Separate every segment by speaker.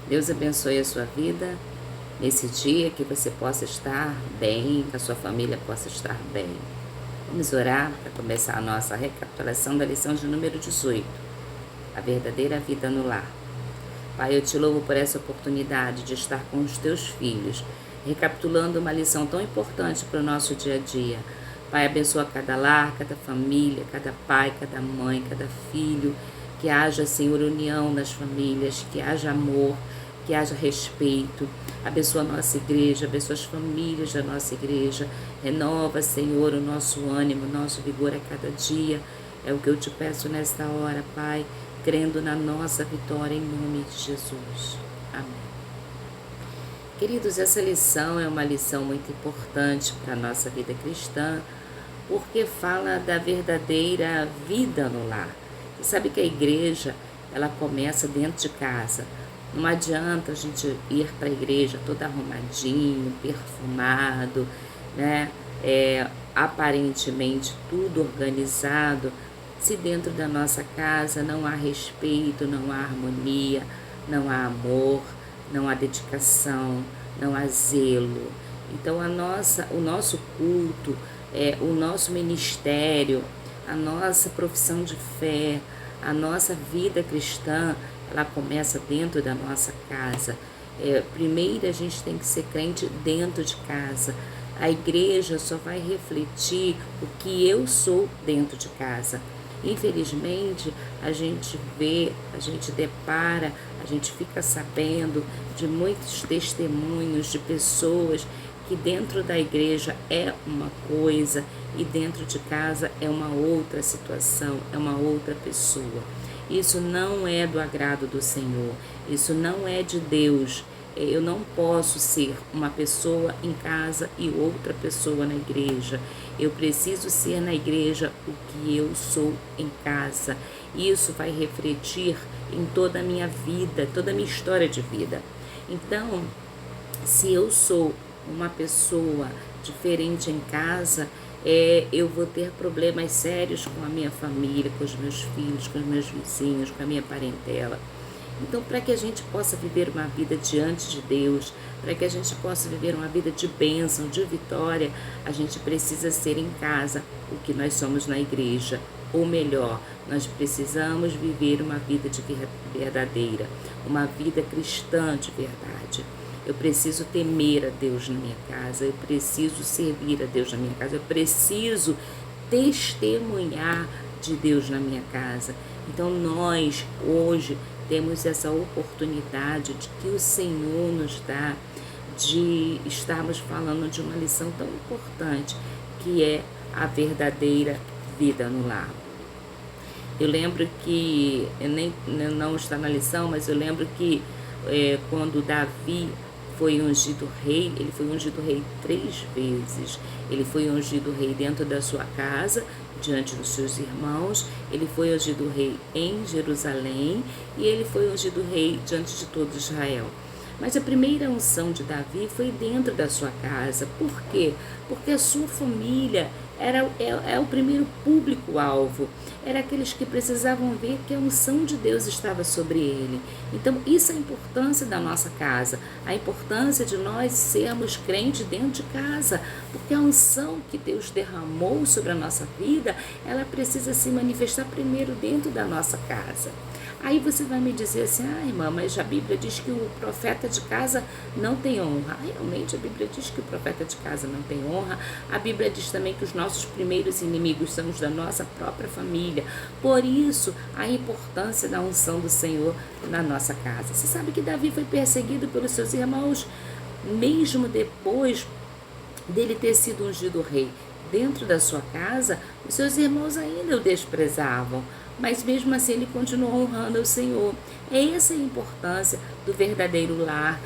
Speaker 1: Deus abençoe a sua vida nesse dia, que você possa estar bem, que a sua família possa estar bem. Vamos orar para começar a nossa recapitulação da lição de número 18, a verdadeira vida no lar. Pai, eu te louvo por essa oportunidade de estar com os teus filhos, recapitulando uma lição tão importante para o nosso dia a dia. Pai, abençoa cada lar, cada família, cada pai, cada mãe, cada filho, que haja, Senhor, união nas famílias, que haja amor, que haja respeito. Abençoa a nossa igreja, abençoa as famílias da nossa igreja. Renova, Senhor, o nosso ânimo, o nosso vigor a cada dia. É o que eu te peço nesta hora, Pai, crendo na nossa vitória em nome de Jesus. Amém. Queridos, essa lição é uma lição muito importante para a nossa vida cristã, porque fala da verdadeira vida no lar. Você sabe que a igreja, ela começa dentro de casa. Não adianta a gente ir para a igreja todo arrumadinho, perfumado, né? Aparentemente tudo organizado, se dentro da nossa casa não há respeito, não há harmonia, não há amor, não há dedicação, não há zelo. Então o nosso culto, o nosso ministério, a nossa profissão de fé, a nossa vida cristã, ela começa dentro da nossa casa. Primeiro a gente tem que ser crente dentro de casa. A igreja só vai refletir o que eu sou dentro de casa. Infelizmente, a gente vê, a gente depara, a gente fica sabendo de muitos testemunhos de pessoas que dentro da igreja é uma coisa e dentro de casa é uma outra situação, é uma outra pessoa. Isso não é do agrado do Senhor, isso não é de Deus. Eu não posso ser uma pessoa em casa e outra pessoa na igreja. Eu preciso ser na igreja o que eu sou em casa. Isso vai refletir em toda a minha vida, toda a minha história de vida. Então, se eu sou uma pessoa diferente em casa, eu vou ter problemas sérios com a minha família, com os meus filhos, com os meus vizinhos, com a minha parentela. Então, para que a gente possa viver uma vida diante de Deus, para que a gente possa viver uma vida de bênção, de vitória, a gente precisa ser em casa o que nós somos na igreja. Ou melhor, nós precisamos viver uma vida verdadeira, uma vida cristã de verdade. Eu preciso temer a Deus na minha casa, eu preciso servir a Deus na minha casa, eu preciso testemunhar de Deus na minha casa. Então nós, hoje, temos essa oportunidade de que o Senhor nos dá de estarmos falando de uma lição tão importante, que é a verdadeira vida no lar. Eu lembro que, não está na lição, mas eu lembro que quando Davi foi ungido rei, ele foi ungido rei 3 vezes. Ele foi ungido rei dentro da sua casa, diante dos seus irmãos, ele foi ungido rei em Jerusalém e ele foi ungido rei diante de todo Israel. Mas a primeira unção de Davi foi dentro da sua casa. Por quê? Porque a sua família é o primeiro público-alvo. Era aqueles que precisavam ver que a unção de Deus estava sobre ele. Então, isso é a importância da nossa casa. A importância de nós sermos crentes dentro de casa. Porque a unção que Deus derramou sobre a nossa vida, ela precisa se manifestar primeiro dentro da nossa casa. Aí você vai me dizer assim, irmã, mas a Bíblia diz que o profeta de casa não tem honra. Realmente a Bíblia diz que o profeta de casa não tem honra. A Bíblia diz também que os nossos primeiros inimigos são os da nossa própria família. Por isso, a importância da unção do Senhor na nossa casa. Você sabe que Davi foi perseguido pelos seus irmãos, mesmo depois dele ter sido ungido rei. Dentro da sua casa, os seus irmãos ainda o desprezavam. Mas mesmo assim ele continuou honrando o Senhor. Essa é a importância do verdadeiro lar,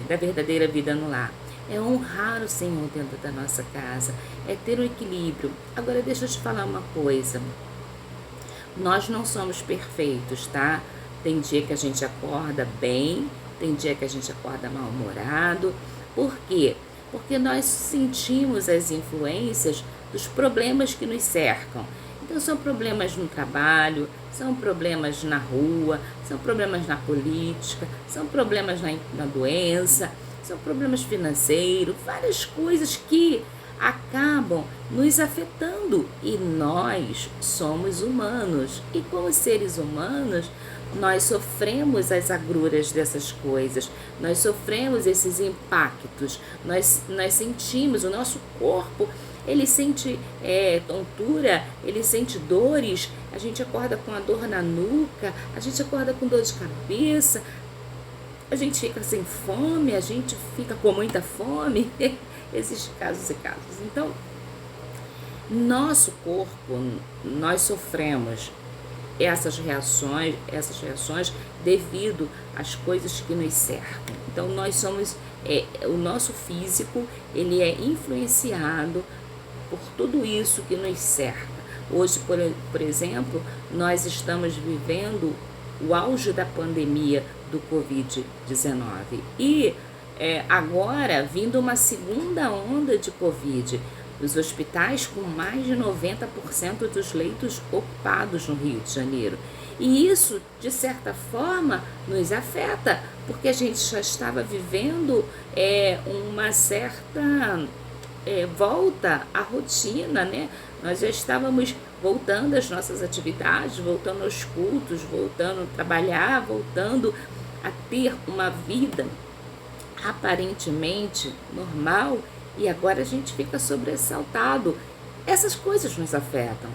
Speaker 1: da verdadeira vida no lar. É honrar o Senhor dentro da nossa casa, é ter um equilíbrio. Agora deixa eu te falar uma coisa. Nós não somos perfeitos, tá? Tem dia que a gente acorda bem, tem dia que a gente acorda mal-humorado. Por quê? Porque nós sentimos as influências dos problemas que nos cercam. Então Então são problemas no trabalho, são problemas na rua, são problemas na política, são problemas na doença, são problemas financeiros, várias coisas que acabam nos afetando, e nós somos humanos, e como seres humanos nós sofremos as agruras dessas coisas, nós sofremos esses impactos, nós sentimos, o nosso corpo ele sente tontura, ele sente dores, a gente acorda com a dor na nuca, a gente acorda com dor de cabeça, a gente fica sem fome, a gente fica com muita fome. Esses casos e casos. Então, nosso corpo, nós sofremos essas reações devido às coisas que nos cercam. Então, nós somos, o nosso físico, ele é influenciado por tudo isso que nos cerca. Hoje, por exemplo, nós estamos vivendo o auge da pandemia do Covid-19 e agora vindo uma segunda onda de Covid, os hospitais com mais de 90% dos leitos ocupados no Rio de Janeiro. E isso, de certa forma, nos afeta, porque a gente já estava vivendo uma certa volta à rotina, né? Nós já estávamos voltando às nossas atividades, voltando aos cultos, voltando a trabalhar, voltando a ter uma vida aparentemente normal, e agora a gente fica sobressaltado. Essas coisas nos afetam.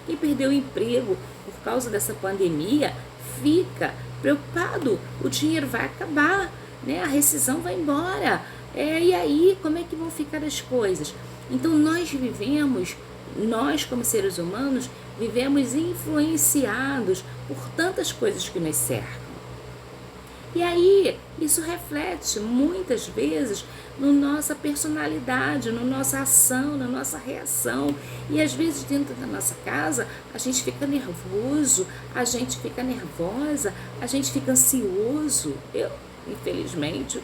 Speaker 1: Quem perdeu o emprego por causa dessa pandemia fica preocupado, o dinheiro vai acabar, né? A rescisão vai embora. E aí, como é que vão ficar as coisas? Então nós como seres humanos, vivemos influenciados por tantas coisas que nos cercam. E aí, isso reflete muitas vezes na nossa personalidade, na nossa ação, na nossa reação. E às vezes dentro da nossa casa, a gente fica nervoso, a gente fica nervosa, a gente fica ansioso. Eu, infelizmente,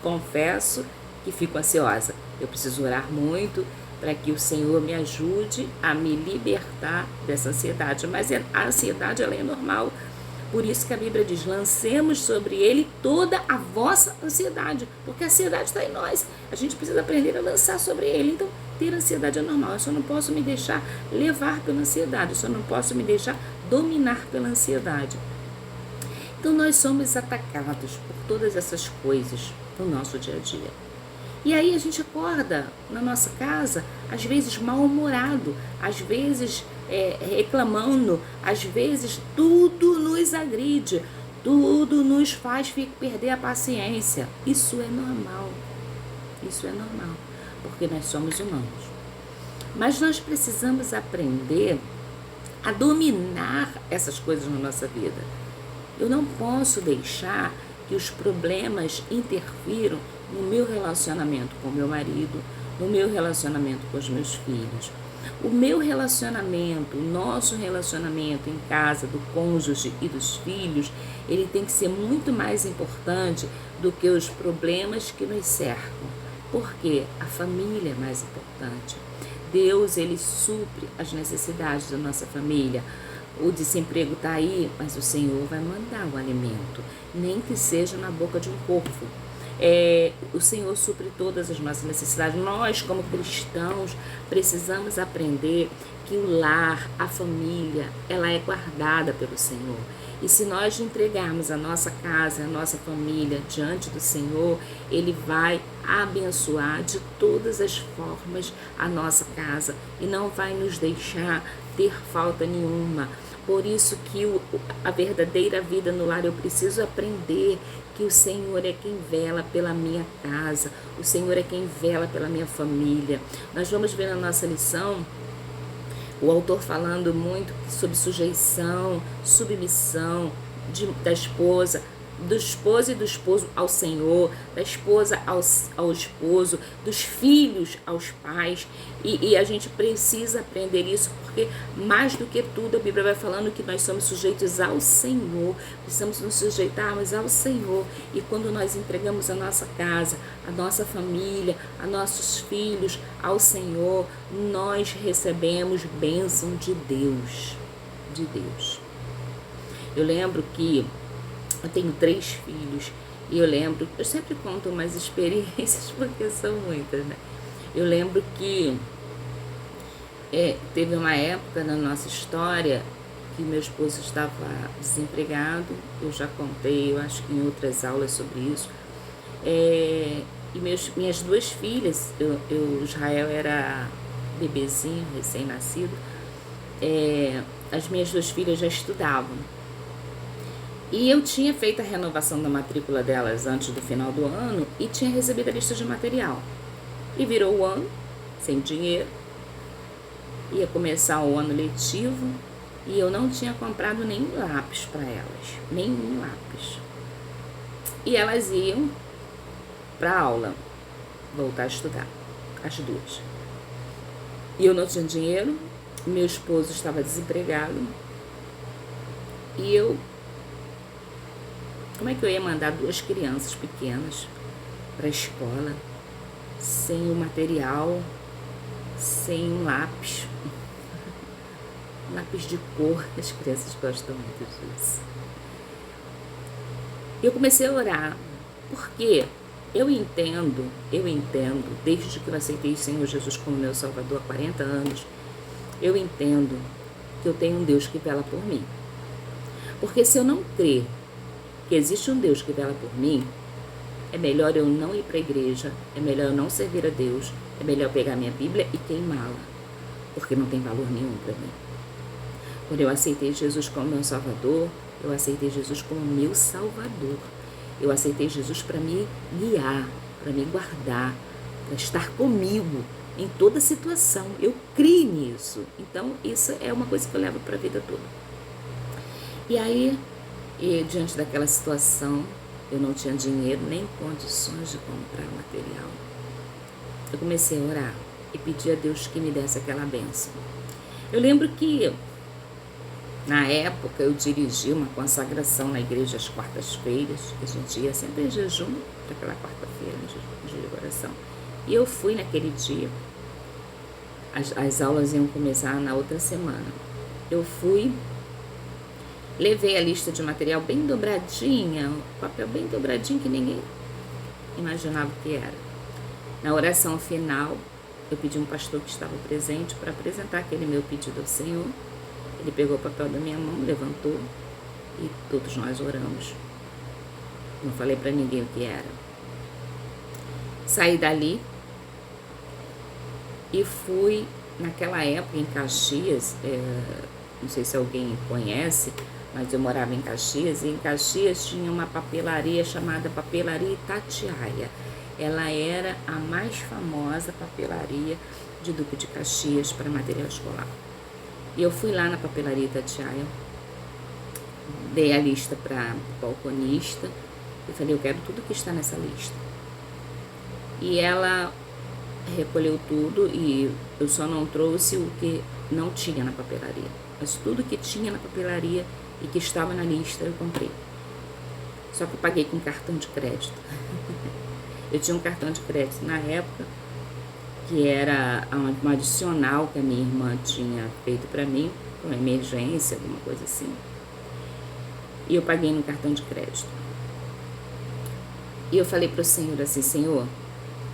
Speaker 1: confesso que fico ansiosa. Eu preciso orar muito para que o Senhor me ajude a me libertar dessa ansiedade. Mas a ansiedade, ela é normal. Por isso que a Bíblia diz, lancemos sobre ele toda a vossa ansiedade, porque a ansiedade está em nós. A gente precisa aprender a lançar sobre ele. Então, ter ansiedade é normal. Eu só não posso me deixar levar pela ansiedade, eu só não posso me deixar dominar pela ansiedade. Então, nós somos atacados por todas essas coisas no nosso dia a dia. E aí a gente acorda na nossa casa, às vezes mal-humorado, às vezes reclamando, às vezes tudo nos agride, tudo nos faz perder a paciência. Isso é normal, porque nós somos humanos. Mas nós precisamos aprender a dominar essas coisas na nossa vida. Eu não posso deixar que os problemas interfiram no meu relacionamento com meu marido, no meu relacionamento com os meus filhos. O meu relacionamento, o nosso relacionamento em casa, do cônjuge e dos filhos, ele tem que ser muito mais importante do que os problemas que nos cercam. Porque a família é mais importante. Deus, ele supre as necessidades da nossa família. O desemprego está aí, mas o Senhor vai mandar o alimento, nem que seja na boca de um corvo. O Senhor supre todas as nossas necessidades. Nós, como cristãos, precisamos aprender que o lar, a família, ela é guardada pelo Senhor. E se nós entregarmos a nossa casa, a nossa família diante do Senhor, Ele vai abençoar de todas as formas a nossa casa e não vai nos deixar ter falta nenhuma. Por isso que a verdadeira vida no lar, eu preciso aprender que o Senhor é quem vela pela minha casa, o Senhor é quem vela pela minha família. Nós vamos ver na nossa lição o autor falando muito sobre sujeição, submissão da esposa do esposo e do esposo ao Senhor, da esposa ao esposo, dos filhos aos pais, e a gente precisa aprender isso, porque mais do que tudo a Bíblia vai falando que nós somos sujeitos ao Senhor, precisamos nos sujeitarmos ao Senhor, e quando nós entregamos a nossa casa, a nossa família, a nossos filhos ao Senhor, nós recebemos bênção de Deus, de Deus. Eu lembro que eu tenho 3 filhos e eu sempre conto umas experiências porque são muitas, né? Eu lembro que teve uma época na nossa história que meu esposo estava desempregado, eu já contei, eu acho que em outras aulas sobre isso, e minhas 2 filhas, o Israel era bebezinho, recém-nascido, as minhas 2 filhas já estudavam. E eu tinha feito a renovação da matrícula delas antes do final do ano e tinha recebido a lista de material. E virou o ano, sem dinheiro, ia começar o ano letivo e eu não tinha comprado nenhum lápis para elas, nenhum lápis. E elas iam para aula, voltar a estudar, as 2. E eu não tinha dinheiro, meu esposo estava desempregado e como é que eu ia mandar 2 crianças pequenas para a escola sem o material, sem um lápis, lápis de cor? As crianças gostam muito disso. Eu comecei a orar, porque eu entendo, desde que eu aceitei o Senhor Jesus como meu Salvador há 40 anos, eu entendo que eu tenho um Deus que vela por mim. Porque se eu não crer que existe um Deus que vela por mim, é melhor eu não ir para a igreja, é melhor eu não servir a Deus, é melhor pegar minha Bíblia e queimá-la, porque não tem valor nenhum para mim. Quando eu aceitei Jesus como meu Salvador, eu aceitei Jesus como meu Salvador. Eu aceitei Jesus para me guiar, para me guardar, para estar comigo em toda situação. Eu creio nisso. Então, isso é uma coisa que eu levo para a vida toda. E aí, diante daquela situação, eu não tinha dinheiro nem condições de comprar material. Eu comecei a orar e pedir a Deus que me desse aquela bênção. Eu lembro que, na época, eu dirigi uma consagração na igreja às quartas-feiras, que a gente ia sempre em jejum para aquela quarta-feira, em jejum de oração. E eu fui naquele dia, as aulas iam começar na outra semana. Eu fui, levei a lista de material bem dobradinha, papel bem dobradinho que ninguém imaginava o que era. Na oração final, eu pedi um pastor que estava presente para apresentar aquele meu pedido ao Senhor. Ele pegou o papel da minha mão, levantou e todos nós oramos. Não falei para ninguém o que era. Saí dali e fui, naquela época, em Caxias, não sei se alguém conhece, mas eu morava em Caxias, e em Caxias tinha uma papelaria chamada Papelaria Itatiaia. Ela era a mais famosa papelaria de Duque de Caxias para material escolar. E eu fui lá na Papelaria Itatiaia, dei a lista para o balconista e falei, eu quero tudo que está nessa lista. E ela recolheu tudo e eu só não trouxe o que não tinha na papelaria. Mas tudo que tinha na papelaria e que estava na lista eu comprei. Só que eu paguei com cartão de crédito. Eu tinha um cartão de crédito na época, que era um adicional que a minha irmã tinha feito para mim, uma emergência, alguma coisa assim. E eu paguei no cartão de crédito. E eu falei para o Senhor assim, Senhor,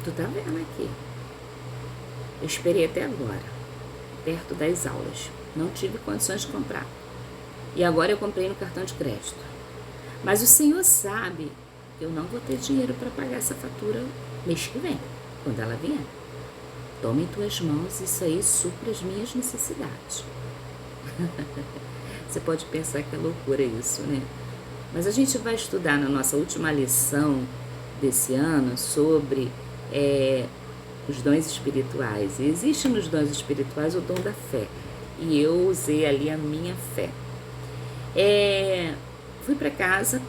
Speaker 1: tu tá vendo aqui? Eu esperei até agora, perto das aulas. Não tive condições de comprar. E agora eu comprei no cartão de crédito. Mas o Senhor sabe que eu não vou ter dinheiro para pagar essa fatura mês que vem, quando ela vier. Toma em tuas mãos, isso aí supra as minhas necessidades. Você pode pensar que é loucura isso, né? Mas a gente vai estudar na nossa última lição desse ano sobre os dons espirituais. E existe nos dons espirituais o dom da fé. E eu usei ali a minha fé. Fui para casa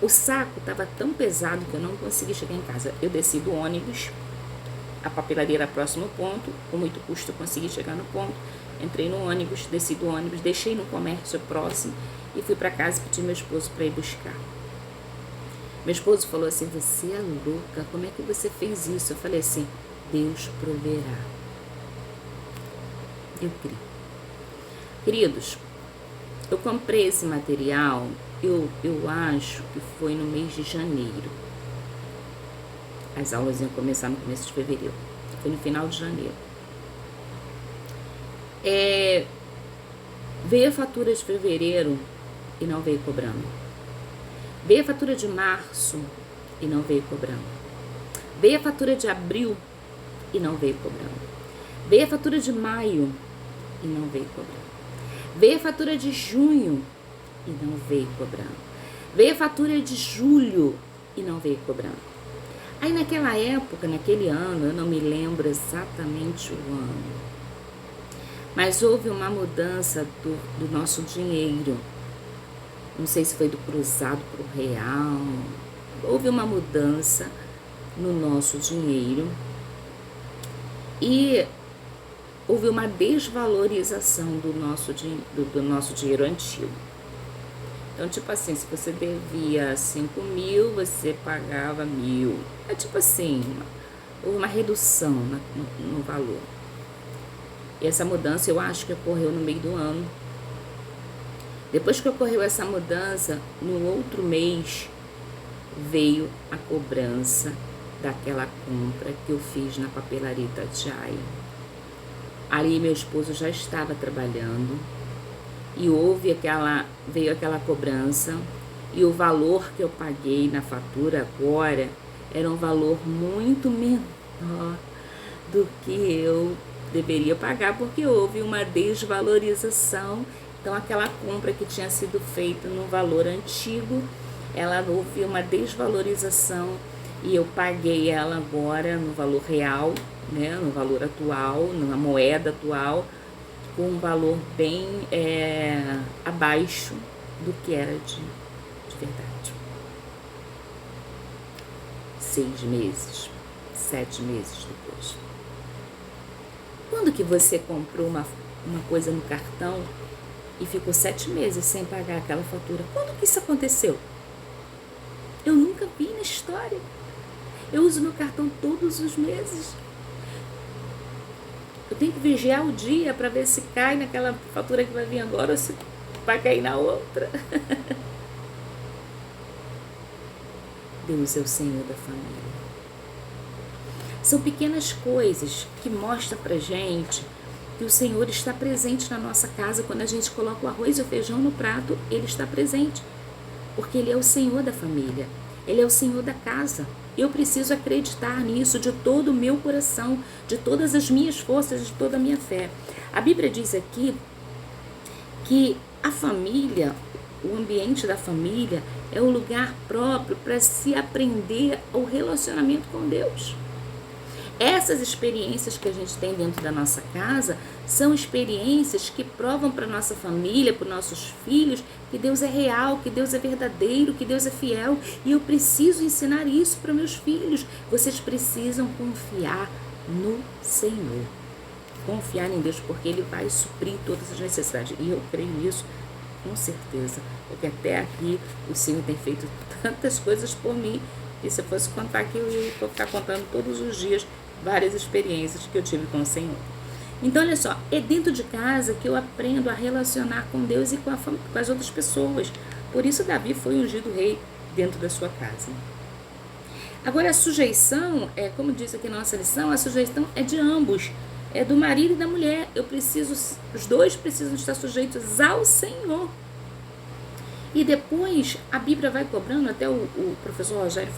Speaker 1: O saco estava tão pesado que eu não consegui chegar em casa. Eu desci do ônibus, a papelaria era próximo ao ponto, com muito custo eu consegui chegar no ponto. Entrei no ônibus, desci do ônibus, deixei no comércio próximo e fui para casa e pedi meu esposo para ir buscar. Meu esposo falou assim: você é louca, como é que você fez isso? Eu falei assim: Deus proverá. Eu creio. Queridos, eu comprei esse material, eu acho que foi no mês de janeiro. As aulas iam começar no começo de fevereiro. Foi no final de janeiro. Veio a fatura de fevereiro e não veio cobrando. Veio a fatura de março e não veio cobrando. Veio a fatura de abril e não veio cobrando. Veio a fatura de maio e não veio cobrando. Veio a fatura de junho e não veio cobrando. Veio a fatura de julho e não veio cobrando. Aí naquela época, naquele ano, eu não me lembro exatamente o ano, mas houve uma mudança do nosso dinheiro. Não sei se foi do cruzado para o real. Houve uma mudança no nosso dinheiro e houve uma desvalorização do nosso dinheiro antigo. Então, tipo assim, se você devia 5.000, você pagava 1.000. É tipo assim, houve uma redução no valor. E essa mudança eu acho que ocorreu no meio do ano. Depois que ocorreu essa mudança, no outro mês veio a cobrança daquela compra que eu fiz na papelaria Itatiaia. Ali meu esposo já estava trabalhando e veio aquela cobrança e o valor que eu paguei na fatura agora era um valor muito menor do que eu deveria pagar, porque houve uma desvalorização. Então aquela compra que tinha sido feita no valor antigo, houve uma desvalorização e eu paguei ela agora no valor real, né, no valor atual, na moeda atual, com um valor bem abaixo do que era de verdade. 6 meses, 7 meses depois. Quando que você comprou uma coisa no cartão e ficou 7 meses sem pagar aquela fatura? Quando que isso aconteceu? Eu nunca vi na história. Eu uso meu cartão todos os meses. Eu tenho que vigiar o dia para ver se cai naquela fatura que vai vir agora ou se vai cair na outra. Deus é o Senhor da família. São pequenas coisas que mostram pra gente que o Senhor está presente na nossa casa. Quando a gente coloca o arroz e o feijão no prato, Ele está presente. Porque Ele é o Senhor da família. Ele é o Senhor da casa. Eu preciso acreditar nisso de todo o meu coração, de todas as minhas forças, de toda a minha fé. A Bíblia diz aqui que a família, o ambiente da família, é o lugar próprio para se aprender o relacionamento com Deus. Essas experiências que a gente tem dentro da nossa casa são experiências que provam para a nossa família, para os nossos filhos, que Deus é real, que Deus é verdadeiro, que Deus é fiel. E eu preciso ensinar isso para meus filhos. Vocês precisam confiar no Senhor. Confiar em Deus, porque Ele vai suprir todas as necessidades. E eu creio nisso com certeza. Porque até aqui o Senhor tem feito tantas coisas por mim, que se eu fosse contar aqui, eu ia ficar contando todos os dias várias experiências que eu tive com o Senhor. Então, olha só, é dentro de casa que eu aprendo a relacionar com Deus e com as outras pessoas. Por isso, Davi foi ungido rei dentro da sua casa. Agora, a sujeição, como diz aqui na nossa lição, a sujeição é de ambos, é do marido e da mulher. Os dois precisam estar sujeitos ao Senhor. E depois a Bíblia vai cobrando, até o professor Rogério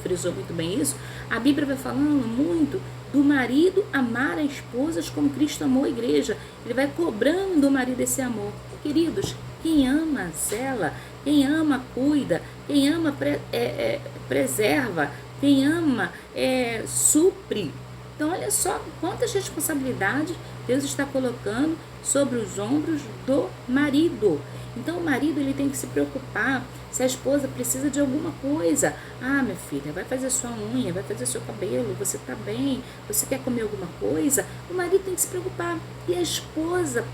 Speaker 1: frisou muito bem isso, a Bíblia vai falando muito do marido amar as esposas como Cristo amou a igreja. Ele vai cobrando do marido esse amor. Queridos, quem ama zela, quem ama cuida, quem ama preserva, quem ama supre. Então olha só quantas responsabilidades Deus está colocando sobre os ombros do marido. Então o marido ele tem que se preocupar se a esposa precisa de alguma coisa. Ah, minha filha, vai fazer sua unha, vai fazer seu cabelo, você tá bem, você quer comer alguma coisa? O marido tem que se preocupar. E a esposa,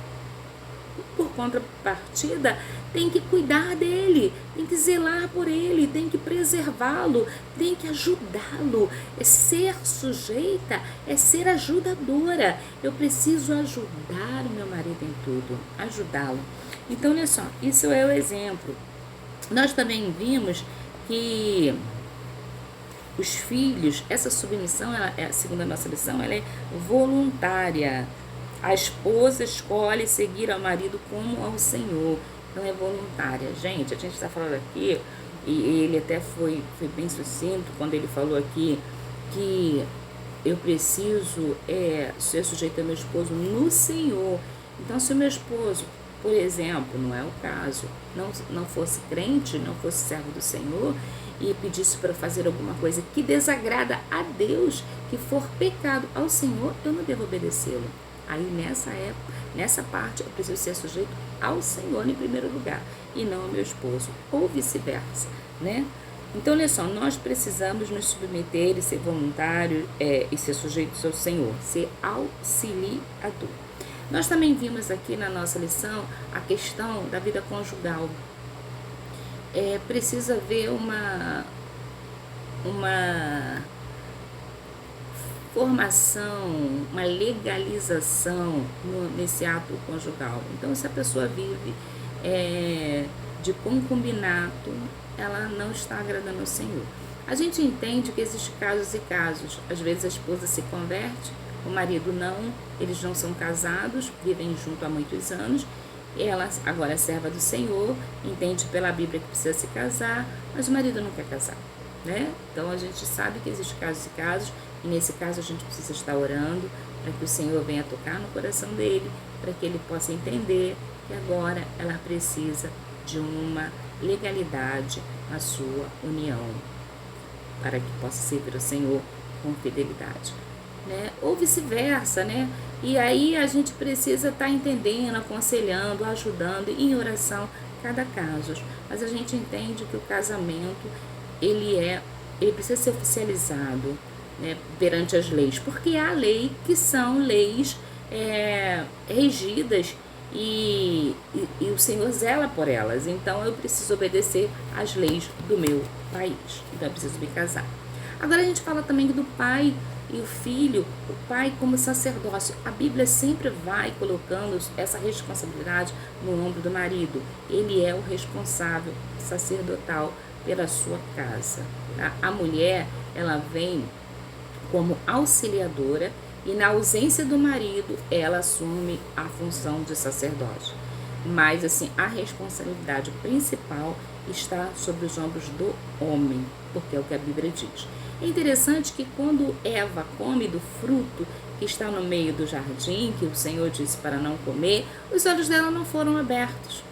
Speaker 1: por contrapartida, tem que cuidar dele, tem que zelar por ele, tem que preservá-lo, tem que ajudá-lo. Ser sujeita é ser ajudadora. Eu preciso ajudar o meu marido em tudo, ajudá-lo. Então, olha só, isso é o exemplo. Nós também vimos que os filhos, essa submissão, segundo a nossa lição, ela é voluntária. A esposa escolhe seguir ao marido como ao Senhor. Então é voluntária. Gente, a gente está falando aqui, e ele até foi bem sucinto quando ele falou aqui que eu preciso ser sujeito ao meu esposo no Senhor. Então, se o meu esposo, por exemplo, não é o caso, não fosse crente, não fosse servo do Senhor, e pedisse para fazer alguma coisa que desagrada a Deus, que for pecado ao Senhor, eu não devo obedecê-lo. Aí nessa parte eu preciso ser sujeito ao Senhor em primeiro lugar e não ao meu esposo, ou vice-versa, né? Então, olha só, nós precisamos nos submeter e ser voluntários e ser sujeitos ao Senhor, ser auxiliador. Nós também vimos aqui na nossa lição a questão da vida conjugal. Precisa haver uma formação, uma legalização nesse ato conjugal. Então, se a pessoa vive de concubinato, ela não está agradando ao Senhor. A gente entende que existem casos e casos. Às vezes a esposa se converte, o marido não, eles não são casados, vivem junto há muitos anos. Ela agora é serva do Senhor, entende pela Bíblia que precisa se casar, mas o marido não quer casar, né? Então a gente sabe que existem casos e casos, e nesse caso a gente precisa estar orando para que o Senhor venha tocar no coração dele, para que ele possa entender que agora ela precisa de uma legalidade na sua união, para que possa servir ao Senhor com fidelidade, né? Ou vice-versa, né? E aí a gente precisa estar entendendo, aconselhando, ajudando em oração cada caso. Mas a gente entende que o casamento, ele precisa ser oficializado, né, perante as leis, porque há lei que são leis regidas e o Senhor zela por elas. Então eu preciso obedecer às leis do meu país. Então eu preciso me casar. Agora a gente fala também do pai e o filho, o pai como sacerdócio. A Bíblia sempre vai colocando essa responsabilidade no ombro do marido. Ele é o responsável sacerdotal pela sua casa. Tá? A mulher, ela vem como auxiliadora e na ausência do marido, ela assume a função de sacerdote. Mas assim, a responsabilidade principal está sobre os ombros do homem, porque é o que a Bíblia diz. É interessante que quando Eva come do fruto que está no meio do jardim, que o Senhor disse para não comer, os olhos dela não foram abertos.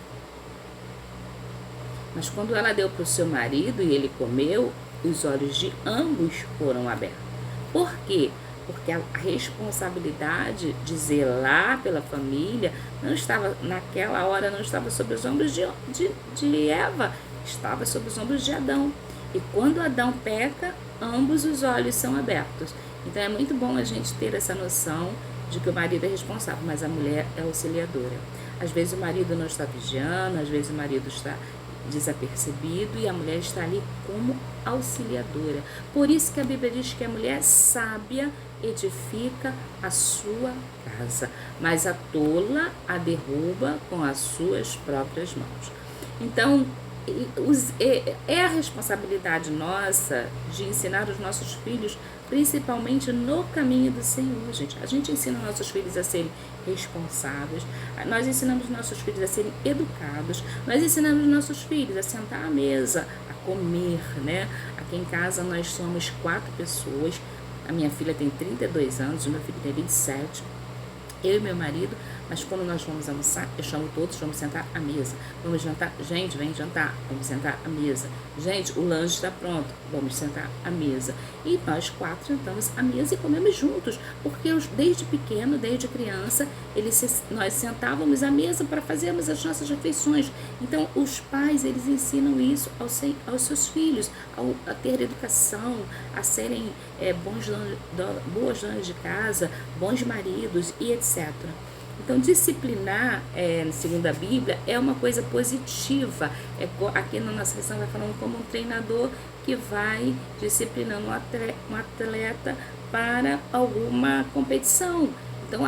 Speaker 1: Mas quando ela deu para o seu marido e ele comeu, os olhos de ambos foram abertos. Por quê? Porque a responsabilidade de zelar pela família não estava, naquela hora, não estava sobre os ombros de Eva, estava sobre os ombros de Adão. E quando Adão peca, ambos os olhos são abertos. Então é muito bom a gente ter essa noção de que o marido é responsável, mas a mulher é auxiliadora. Às vezes o marido não está vigiando, às vezes o marido está desapercebido e a mulher está ali como auxiliadora. Por isso que a Bíblia diz que a mulher sábia edifica a sua casa, mas a tola a derruba com as suas próprias mãos. Então, é a responsabilidade nossa de ensinar os nossos filhos, principalmente no caminho do Senhor, gente. A gente ensina nossos filhos a serem responsáveis, nós ensinamos nossos filhos a serem educados, nós ensinamos nossos filhos a sentar à mesa, a comer, né? Aqui em casa nós somos 4 pessoas, a minha filha tem 32 anos, o meu filho tem 27, eu e meu marido, Mas quando nós vamos almoçar, eu chamo todos, vamos sentar à mesa. Vamos jantar, gente, vem jantar, vamos sentar à mesa. Gente, o lanche está pronto, vamos sentar à mesa. E nós 4 sentamos à mesa e comemos juntos, porque desde pequeno, desde criança, nós sentávamos à mesa para fazermos as nossas refeições. Então, os pais, eles ensinam isso aos seus filhos, a ter educação, a serem boas donas de casa, bons maridos e etc. Então, disciplinar, segundo a Bíblia, é uma coisa positiva. Aqui na nossa lição vai falando como um treinador que vai disciplinando um atleta para alguma competição. Então,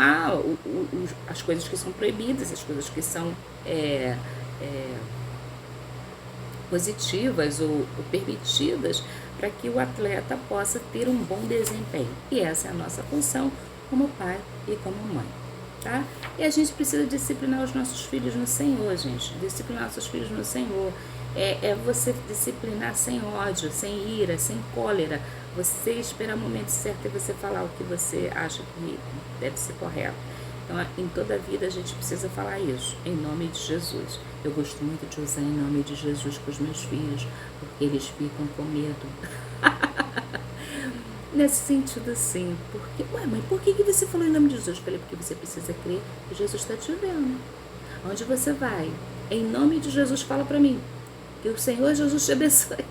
Speaker 1: as coisas que são proibidas, as coisas que são positivas ou permitidas para que o atleta possa ter um bom desempenho. E essa é a nossa função como pai e como mãe. Tá? E a gente precisa disciplinar os nossos filhos no Senhor, gente. Disciplinar nossos filhos no Senhor. É você disciplinar sem ódio, sem ira, sem cólera. Você esperar o momento certo e você falar o que você acha que deve ser correto. Então, em toda a vida a gente precisa falar isso, em nome de Jesus. Eu gosto muito de usar em nome de Jesus com os meus filhos, porque eles ficam com medo. Nesse sentido, assim, porque, mãe, por que você falou em nome de Jesus? Eu falei, porque você precisa crer que Jesus está te vendo. Onde você vai? Em nome de Jesus, fala para mim. Que o Senhor Jesus te abençoe.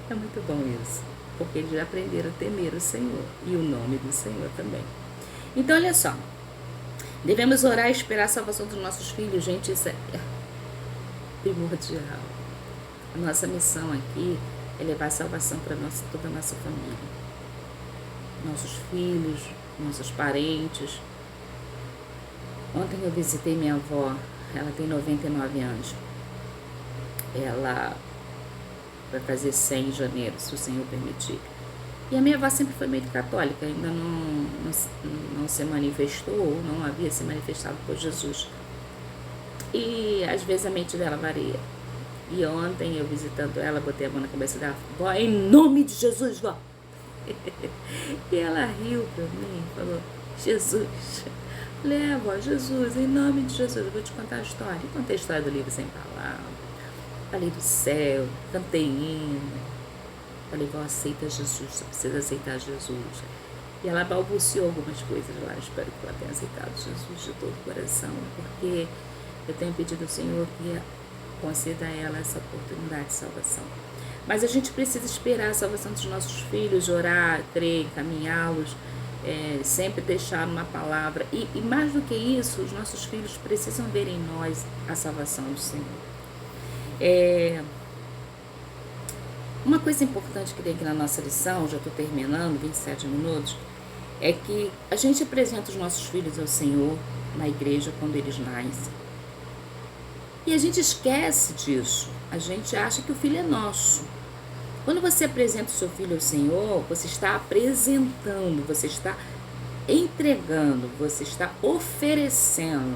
Speaker 1: É muito bom isso, porque eles já aprenderam a temer o Senhor e o nome do Senhor também. Então, olha só. Devemos orar e esperar a salvação dos nossos filhos. Gente, isso é primordial. A nossa missão aqui é levar a salvação para toda a nossa família. Nossos filhos, nossos parentes. Ontem eu visitei minha avó, ela tem 99 anos. Ela vai fazer 100 em janeiro, se o Senhor permitir. E a minha avó sempre foi meio católica, ainda não se manifestou, não havia se manifestado por Jesus. E às vezes a mente dela varia. E ontem eu visitando ela, botei a mão na cabeça dela, vó, em nome de Jesus, vó. E ela riu pra mim, falou, Jesus. Falei, vó, Jesus, em nome de Jesus, eu vou te contar a história. E contei a história do livro Sem Palavras. Falei do céu, cantei hino. Falei, vó, aceita Jesus, você precisa aceitar Jesus. E ela balbuciou algumas coisas lá, espero que ela tenha aceitado Jesus de todo o coração, porque eu tenho pedido ao Senhor que conceda a ela essa oportunidade de salvação. Mas a gente precisa esperar a salvação dos nossos filhos, orar, crer, encaminhá-los, sempre deixar uma palavra. E mais do que isso, os nossos filhos precisam ver em nós a salvação do Senhor. Uma coisa importante que tem aqui na nossa lição, já estou terminando, 27 minutos, é que a gente apresenta os nossos filhos ao Senhor na igreja quando eles nascem. E a gente esquece disso. A gente acha que o filho é nosso. Quando você apresenta o seu filho ao Senhor, você está apresentando, você está entregando, você está oferecendo.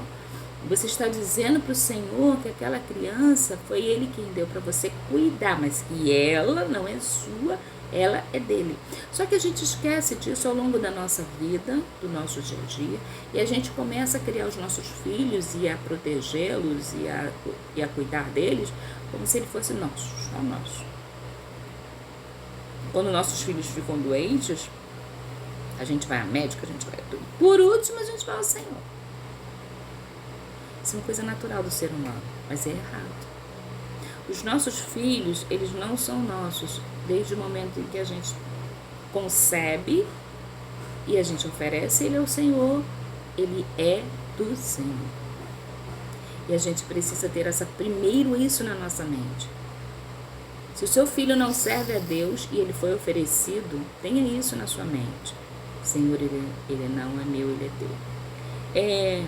Speaker 1: Você está dizendo para o Senhor que aquela criança foi Ele quem deu para você cuidar, mas que ela não é sua, ela é dele. Só que a gente esquece disso ao longo da nossa vida, do nosso dia a dia, e a gente começa a criar os nossos filhos e a protegê-los e a cuidar deles como se ele fosse nosso, só nosso. Quando nossos filhos ficam doentes, a gente vai à médica, a gente vai a tudo. Por último, a gente vai ao Senhor. Isso é uma coisa natural do ser humano, mas é errado. Os nossos filhos, eles não são nossos desde o momento em que a gente concebe e a gente oferece ele ao Senhor, ele é do Senhor. E a gente precisa ter primeiro isso na nossa mente. Se o seu filho não serve a Deus e ele foi oferecido, tenha isso na sua mente. Senhor, ele não é meu, ele é teu.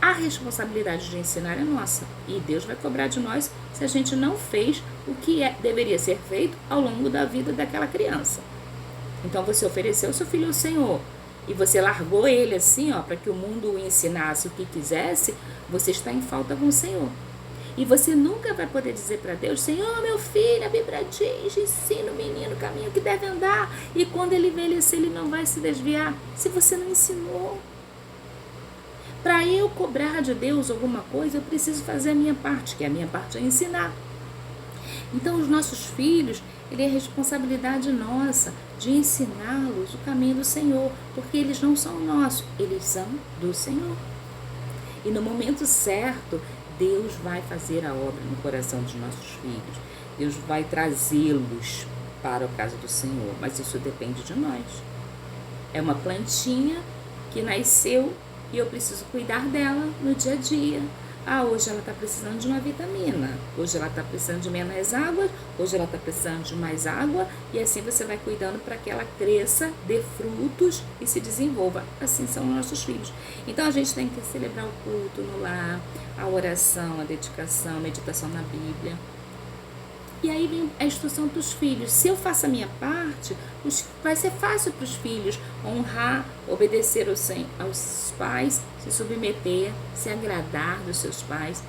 Speaker 1: A responsabilidade de ensinar é nossa. E Deus vai cobrar de nós se a gente não fez o que deveria ser feito ao longo da vida daquela criança. Então você ofereceu o seu filho ao Senhor e você largou ele assim, para que o mundo o ensinasse o que quisesse, você está em falta com o Senhor. E você nunca vai poder dizer para Deus, Senhor, meu filho, a Bíblia diz, ensina o menino o caminho que deve andar. E quando ele envelhecer, ele não vai se desviar. Se você não ensinou. Para eu cobrar de Deus alguma coisa, eu preciso fazer a minha parte, que a minha parte é ensinar. Então, os nossos filhos, é responsabilidade nossa de ensiná-los o caminho do Senhor, porque eles não são nossos, eles são do Senhor. E no momento certo, Deus vai fazer a obra no coração dos nossos filhos. Deus vai trazê-los para a casa do Senhor, mas isso depende de nós. É uma plantinha que nasceu e eu preciso cuidar dela no dia a dia. Hoje ela está precisando de uma vitamina, hoje ela está precisando de menos água, hoje ela está precisando de mais água, e assim você vai cuidando para que ela cresça, dê frutos e se desenvolva. Assim são nossos filhos. Então a gente tem que celebrar o culto no lar, a oração, a dedicação, a meditação na Bíblia. E aí vem a instrução para os filhos. Se eu faço a minha parte, vai ser fácil para os filhos honrar, obedecer aos pais, se submeter, se agradar dos seus pais.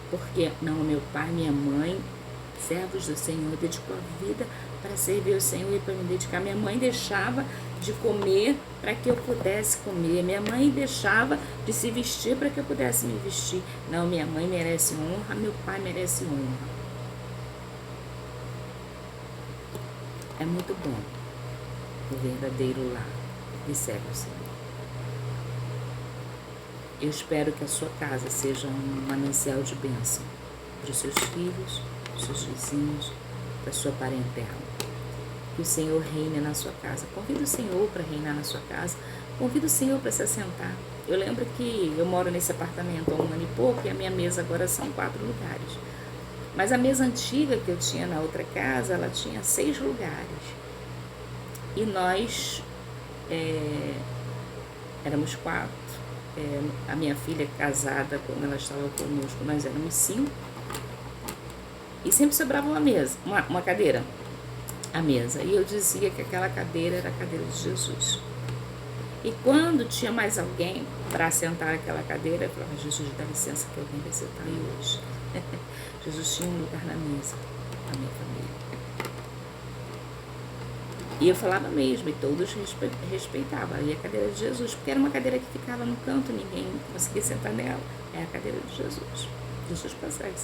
Speaker 1: Porque não, meu pai, minha mãe, servos do Senhor, dedicou a vida para servir o Senhor e para me dedicar. Minha mãe deixava de comer para que eu pudesse comer. Minha mãe deixava de se vestir para que eu pudesse me vestir. Não, minha mãe merece honra, meu pai merece honra. É muito bom o verdadeiro lar que serve o Senhor. Eu espero que a sua casa seja um manancial de bênção para os seus filhos, para os seus vizinhos, para a sua parentela. Que o Senhor reine na sua casa. Convida o Senhor para reinar na sua casa. Convida o Senhor para se assentar. Eu lembro que eu moro nesse apartamento há 1 ano e pouco e a minha mesa agora são 4 lugares. Mas a mesa antiga que eu tinha na outra casa, ela tinha 6 lugares. E nós éramos 4. A minha filha casada, quando ela estava conosco, nós éramos 5. E sempre sobrava uma mesa, uma cadeira, a mesa. E eu dizia que aquela cadeira era a cadeira de Jesus. E quando tinha mais alguém para sentar naquela cadeira, eu falava: Jesus, dá licença que alguém vai sentar aí hoje. Jesus tinha um lugar na mesa, a minha família. E eu falava mesmo, e todos respeitavam. E a cadeira de Jesus, porque era uma cadeira que ficava no canto, ninguém conseguia sentar nela. É a cadeira de Jesus. Jesus consegue